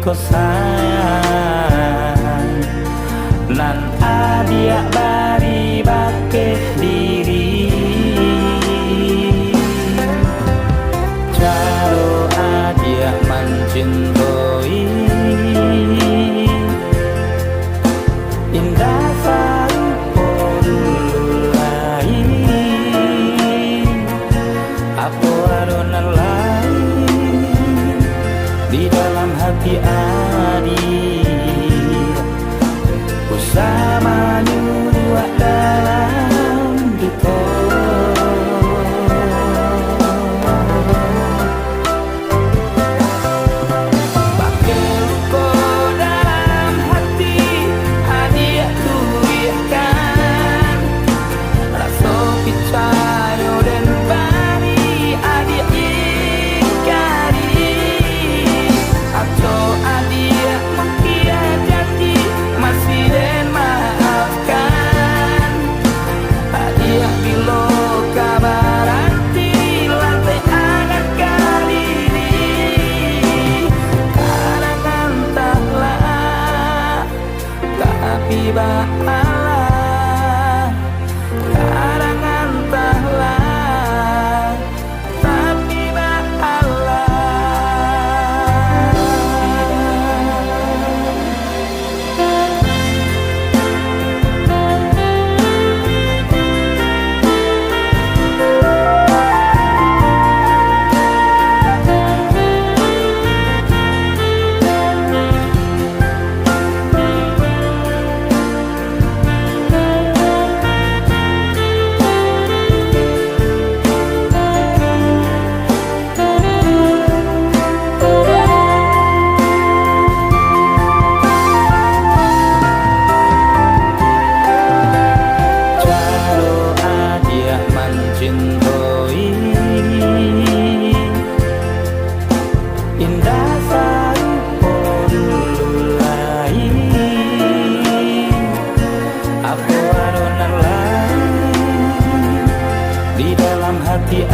kosan nan adia bari bake diri caro adia mencintoi indah sarupo lulai apa arona lain di dalam hati adik bersama nyuruh dalam duka pakai luka dalam hati adik tuliskan rasa picayo dan bari adik ingkari atau adik mengkia janji masih dan maafkan adik bilo kabar hati lantai anak kali ini karangan taklah tapi bahalah karangan taklah tapi bahalah. Mencintoi indah sarupo lulai apa arona lain di dalam hati